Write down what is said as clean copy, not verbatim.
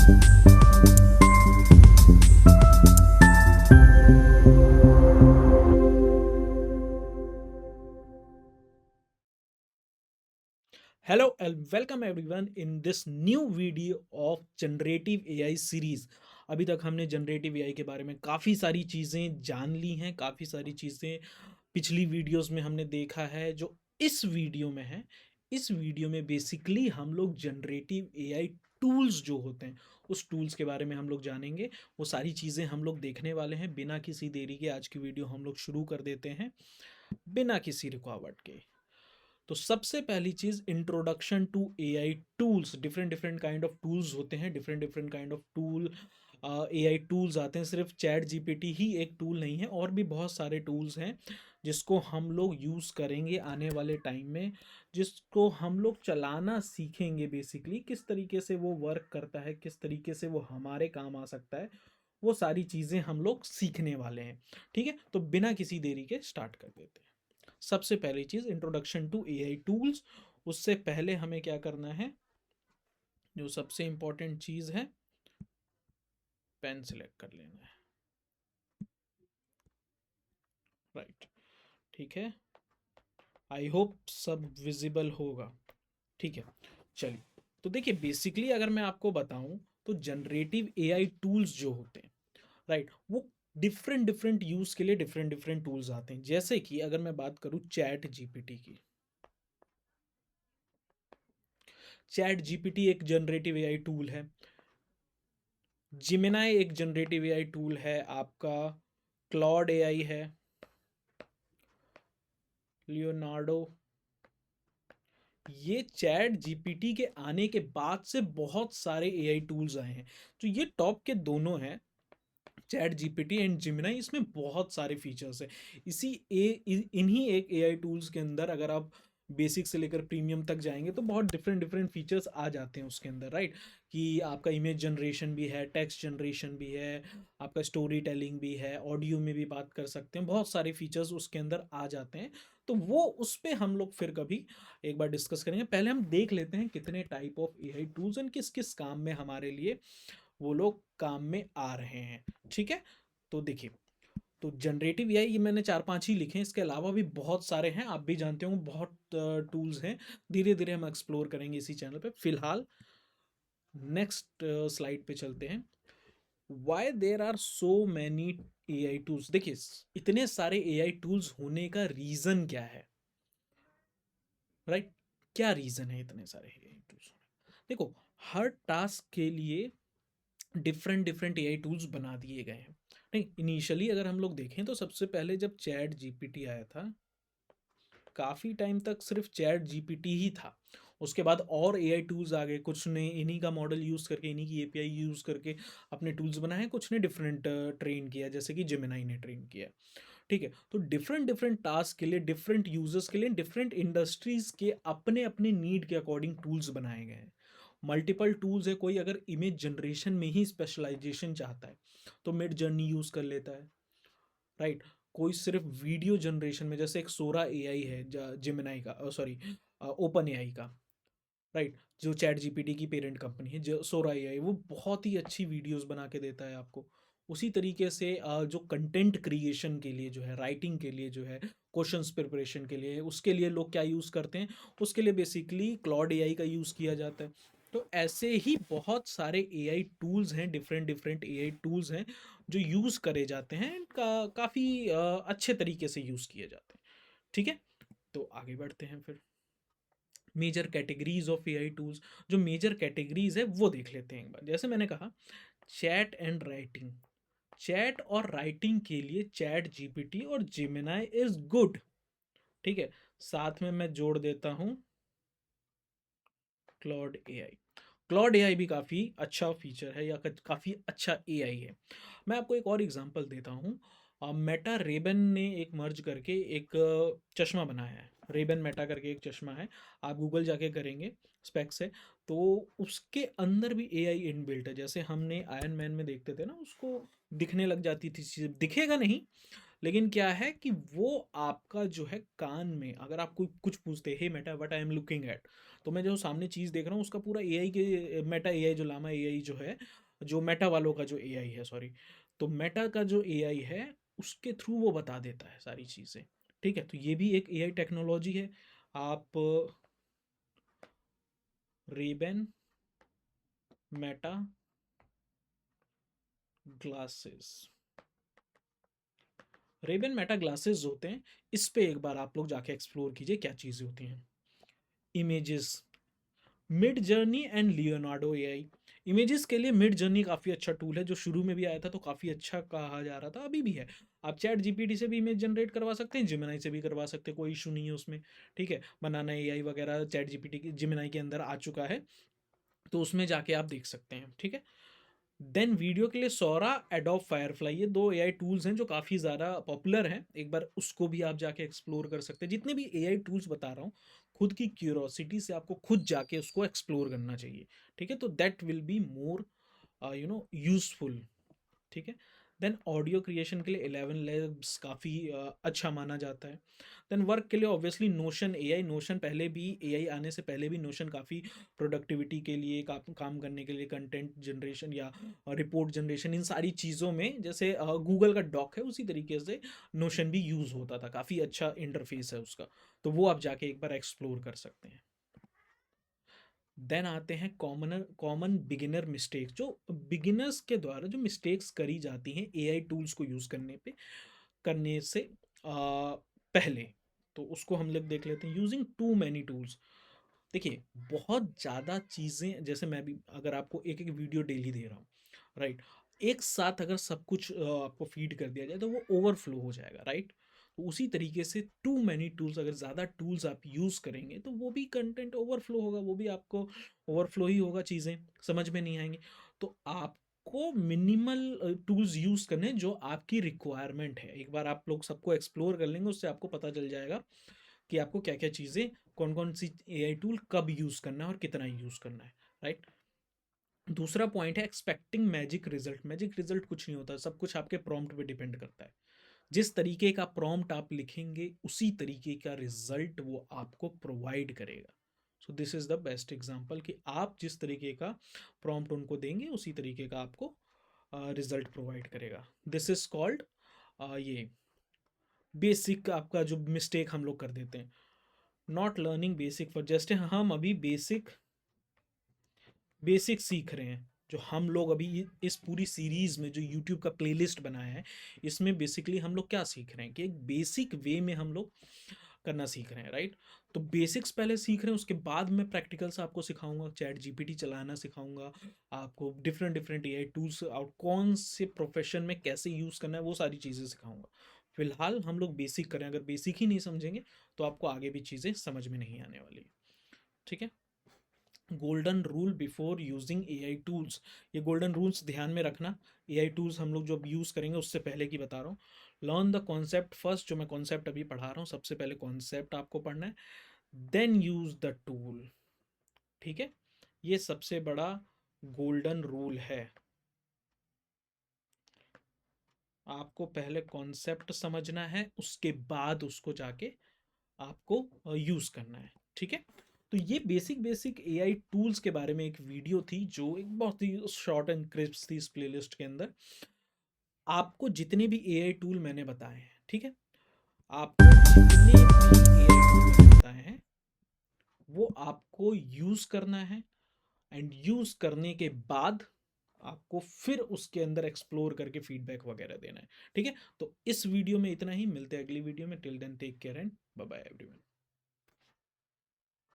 Hello and welcome everyone in this new video of generative AI series. अभी तक हमने generative AI के बारे में काफ़ी सारी चीज़ें जान ली हैं, काफ़ी सारी चीज़ें पिछली वीडियोस में हमने देखा है। जो इस वीडियो में है, इस वीडियो में बेसिकली हम लोग जनरेटिव एआई टूल्स जो होते हैं उस टूल्स के बारे में हम लोग जानेंगे। वो सारी चीज़ें हम लोग देखने वाले हैं। बिना किसी देरी के आज की वीडियो हम लोग शुरू कर देते हैं, बिना किसी रुकावट के। तो सबसे पहली चीज, introduction to AI tools. Different different kind of tools होते हैं, different different kind of tool AI tools आते हैं। सिर्फ चैट जीपीटी ही एक टूल नहीं है, और भी बहुत सारे टूल्स हैं जिसको हम लोग यूज़ करेंगे आने वाले टाइम में, जिसको हम लोग चलाना सीखेंगे। बेसिकली किस तरीके से वो वर्क करता है, किस तरीके से वो हमारे काम आ सकता है, वो सारी चीज़ें हम लोग सीखने वाले हैं। ठीक है, तो बिना किसी देरी के स्टार्ट कर देते हैं। सबसे पहली चीज, इंट्रोडक्शन टू एआई टूल्स। उससे पहले हमें क्या करना है, जो सबसे इंपॉर्टेंट चीज है, पेन सिलेक्ट कर लेना है। राइट, ठीक है। आई होप सब विजिबल होगा। ठीक है, चलिए। तो देखिए, बेसिकली अगर मैं आपको बताऊं तो जनरेटिव एआई टूल्स जो होते हैं, राइट, वो डिफरेंट डिफरेंट यूज के लिए डिफरेंट डिफरेंट टूल्स आते हैं। जैसे कि अगर मैं बात करूं चैट जीपीटी की, चैट जीपीटी एक जनरेटिव एआई टूल है। जिमिनाई एक जनरेटिव एआई टूल है आपका। क्लॉड एआई है, लियोनार्डो। ये चैट जीपीटी के आने के बाद से बहुत सारे एआई टूल्स आए हैं। तो ये टॉप के दोनों हैं, चैट जीपीटी एंड जिमिनाई। इसमें बहुत सारे फीचर्स है। इन्हीं एक एआई टूल्स के अंदर अगर आप बेसिक से लेकर प्रीमियम तक जाएंगे तो बहुत डिफरेंट डिफरेंट फीचर्स आ जाते हैं उसके अंदर, राइट। कि आपका इमेज जनरेशन भी है, टेक्स्ट जनरेशन भी है, आपका स्टोरी टेलिंग भी है, ऑडियो में भी बात कर सकते हैं। बहुत सारे फीचर्स उसके अंदर आ जाते हैं। तो वो उस पर हम लोग फिर कभी एक बार डिस्कस करेंगे। पहले हम देख लेते हैं कितने type of AI tools and किस किस काम में हमारे लिए वो लोग काम में आ रहे हैं। ठीक है, तो देखिए, तो जनरेटिव एआई ये मैंने चार पांच ही लिखे हैं, इसके अलावा भी बहुत सारे हैं। आप भी जानते हो बहुत टूल्स हैं। धीरे धीरे हम एक्सप्लोर करेंगे इसी चैनल पे। फिलहाल नेक्स्ट स्लाइड पे चलते हैं। Why there are so many AI tools. देखिए, इतने सारे एआई टूल्स होने का रीजन क्या है, राइट। क्या रीजन है इतने सारे एआई टूल्स होने? देखो, हर टास्क के लिए डिफरेंट डिफरेंट एआई टूल्स बना दिए गए हैं। नहीं, इनिशियली अगर हम लोग देखें तो सबसे पहले जब चैट जीपीटी आया था, काफ़ी टाइम तक सिर्फ चैट जीपीटी ही था। उसके बाद और एआई टूल्स आ गए। कुछ ने इन्हीं का मॉडल यूज़ करके, इन्हीं की एपीआई यूज़ करके अपने टूल्स बनाए। कुछ ने डिफरेंट ट्रेन किया, जैसे कि जेमिनाई ने ट्रेन किया। ठीक है, तो डिफरेंट डिफरेंट टास्क के लिए, डिफरेंट यूजर्स के लिए, डिफरेंट इंडस्ट्रीज के अपने अपने नीड के अकॉर्डिंग टूल्स बनाए गए हैं। मल्टीपल टूल्स है। कोई अगर इमेज जनरेशन में ही स्पेशलाइजेशन चाहता है तो मिड जर्नी यूज़ कर लेता है, राइट। कोई सिर्फ वीडियो जनरेशन में, जैसे एक सोरा एआई है जिमिनाई का, सॉरी, ओपन एआई का, राइट, जो चैट जीपीटी की पेरेंट कंपनी है, जो सोरा एआई, वो बहुत ही अच्छी वीडियोस बना के देता है आपको। उसी तरीके से जो कंटेंट क्रिएशन के लिए जो है, राइटिंग के लिए जो है, क्वेश्चंस प्रिपरेशन के लिए, उसके लिए लोग क्या यूज़ करते हैं, उसके लिए बेसिकली क्लॉड एआई का यूज़ किया जाता है। तो ऐसे ही बहुत सारे एआई टूल्स हैं, डिफरेंट डिफरेंट एआई टूल्स हैं जो यूज़ करे जाते हैं, काफ़ी अच्छे तरीके से यूज़ किए जाते हैं। ठीक है, तो आगे बढ़ते हैं फिर। Major categories of AI tools, जो मेजर कैटेगरीज है वो देख लेते हैं एक बार। जैसे मैंने कहा, चैट एंड राइटिंग। चैट और राइटिंग के लिए चैट जीपीटी और जिमिनाई इज गुड। ठीक है, साथ में मैं जोड़ देता हूं क्लॉड एआई। क्लॉड एआई भी काफ़ी अच्छा फीचर है, या काफ़ी अच्छा एआई है। मैं आपको एक और एग्जांपल देता हूँ। मेटा रेबन ने एक मर्ज करके एक चश्मा बनाया है। रेबन मेटा करके एक चश्मा है, आप गूगल जाके करेंगे स्पेक्स है, तो उसके अंदर भी एआई इनबिल्ट है। जैसे हमने आयरन मैन में देखते थे ना, उसको दिखने लग जाती थी चीज़ें, दिखेगा नहीं लेकिन क्या है कि वो आपका जो है कान में, अगर आप कोई कुछ पूछते, hey Meta what I am looking at, तो मैं जो सामने चीज़ देख रहा हूँ उसका पूरा एआई के, मेटा एआई जो लामा एआई जो है, जो मेटा वालों का जो एआई है, सॉरी, तो मेटा का जो एआई है उसके थ्रू वो बता देता है सारी चीज़ें। ठीक है, तो ये भी एक एआई टेक्नोलॉजी है। आप Ray Ban Meta glasses, Ray Ban Meta glasses होते हैं, इस पे एक बार आप लोग जाके एक्सप्लोर कीजिए क्या चीज़ें होती हैं। Images, mid journey and Leonardo AI. Images के लिए मिड जर्नी काफ़ी अच्छा टूल है, जो शुरू में भी आया था तो काफ़ी अच्छा कहा जा रहा था, अभी भी है। आप चैट जीपीटी से भी इमेज जनरेट करवा सकते हैं, जिमिनाई से भी करवा सकते हैं, कोई इशू नहीं है उसमें। ठीक है, बनाना एआई वगैरह चैट जीपीटी की जिमिनाई के अंदर आ चुका है, तो उसमें जाके आप देख सकते हैं। ठीक है, देन वीडियो के लिए सोरा, एडोब फायरफ्लाई, ये दो एआई टूल्स हैं जो काफ़ी ज़्यादा पॉपुलर हैं, एक बार उसको भी आप जाके एक्सप्लोर कर सकते हैं। जितने भी एआई टूल्स बता रहा हूँ, खुद की क्यूरोसिटी से आपको खुद जाके उसको एक्सप्लोर करना चाहिए। ठीक है, तो that will be more useful. ठीक है, देन ऑडियो क्रिएशन के लिए 11 लैब्स काफ़ी अच्छा माना जाता है। देन वर्क के लिए ऑब्वियसली नोशन एआई, नोशन पहले भी, एआई आने से पहले भी नोशन काफ़ी प्रोडक्टिविटी के लिए, काम करने के लिए, कंटेंट जनरेशन या रिपोर्ट जनरेशन, इन सारी चीज़ों में, जैसे गूगल का डॉक है उसी तरीके से नोशन भी यूज़ होता था, काफ़ी अच्छा इंटरफेस है उसका, तो वो आप जाके एक बार एक्सप्लोर कर सकते हैं। देन आते हैं कॉमन बिगिनर मिस्टेक्स, जो बिगिनर्स के द्वारा जो मिस्टेक्स करी जाती हैं एआई टूल्स को यूज़ करने से पहले, तो उसको हम लोग देख लेते हैं। यूजिंग टू मैनी टूल्स, देखिए बहुत ज़्यादा चीज़ें, जैसे मैं भी अगर आपको एक एक वीडियो डेली दे रहा हूँ, राइट, एक साथ अगर सब कुछ आपको फीड कर दिया जाए तो वो ओवरफ्लो हो जाएगा, राइट। तो उसी तरीके से टू मैनी टूल्स, अगर ज़्यादा टूल्स आप यूज़ करेंगे तो वो भी कंटेंट ओवरफ्लो होगा, वो भी आपको ओवरफ्लो ही होगा, चीज़ें समझ में नहीं आएंगी। तो आपको मिनिमल टूल्स यूज़ करने जो आपकी रिक्वायरमेंट है, एक बार आप लोग सबको एक्सप्लोर कर लेंगे, उससे आपको पता चल जाएगा कि आपको क्या क्या चीज़ें, कौन कौन सी एआई टूल कब यूज़ करना है और कितना यूज़ करना है, राइट। दूसरा पॉइंट है expecting magic result. Magic result कुछ नहीं होता, सब कुछ आपके प्रॉम्प्ट पे डिपेंड करता है। जिस तरीके का प्रॉम्प्ट आप लिखेंगे उसी तरीके का रिजल्ट वो आपको प्रोवाइड करेगा। So this is the best example कि आप जिस तरीके का प्रॉम्प्ट उनको देंगे उसी तरीके का आपको रिजल्ट प्रोवाइड करेगा। दिस इज कॉल्ड ये बेसिक, आपका जो मिस्टेक हम लोग कर देते हैं, not learning basic for, just हम अभी बेसिक बेसिक सीख रहे हैं। जो हम लोग अभी इस पूरी सीरीज में जो यूट्यूब का प्लेलिस्ट बनाया है, इसमें बेसिकली हम लोग क्या सीख रहे हैं कि एक बेसिक वे में हम लोग करना सीख रहे हैं, राइट। तो बेसिक्स पहले सीख रहे हैं, उसके बाद मैं प्रैक्टिकल्स आपको सिखाऊंगा, चैट जीपीटी चलाना सिखाऊंगा आपको, डिफरेंट डिफरेंट एआई टूल्स और कौन से प्रोफेशन में कैसे यूज़ करना है वो सारी चीज़ें सिखाऊंगा। फिलहाल हम लोग बेसिक करें, अगर बेसिक ही नहीं समझेंगे तो आपको आगे भी चीज़ें समझ में नहीं आने वाली। ठीक है, golden rule before using AI tools, ये गोल्डन रूल्स ध्यान में रखना। एआई टूल्स हम लोग जो यूज़ करेंगे उससे पहले की बता रहा हूँ। लर्न द कॉन्सेप्ट फर्स्ट, जो मैं कॉन्सेप्ट अभी पढ़ा रहा हूँ, सबसे पहले कॉन्सेप्ट आपको पढ़ना है, देन यूज द टूल। ठीक है, ये सबसे बड़ा गोल्डन रूल है। आपको पहले कॉन्सेप्ट समझना है, उसके बाद उसको जाके आपको यूज करना है। ठीक है, तो ये बेसिक बेसिक एआई टूल्स के बारे में एक वीडियो थी, जो एक बहुत ही शॉर्ट एंड क्रिस्प थी इस प्लेलिस्ट के अंदर। आपको जितने भी एआई टूल मैंने बताए हैं, ठीक है, आपको जितने भी एआई टूल मैंने बताए हैं वो आपको यूज करना है, एंड यूज करने के बाद आपको फिर उसके अंदर एक्सप्लोर करके फीडबैक वगैरह देना है। ठीक है, तो इस वीडियो में इतना ही, मिलते हैं अगली वीडियो में। Till then take care and bye bye everyone.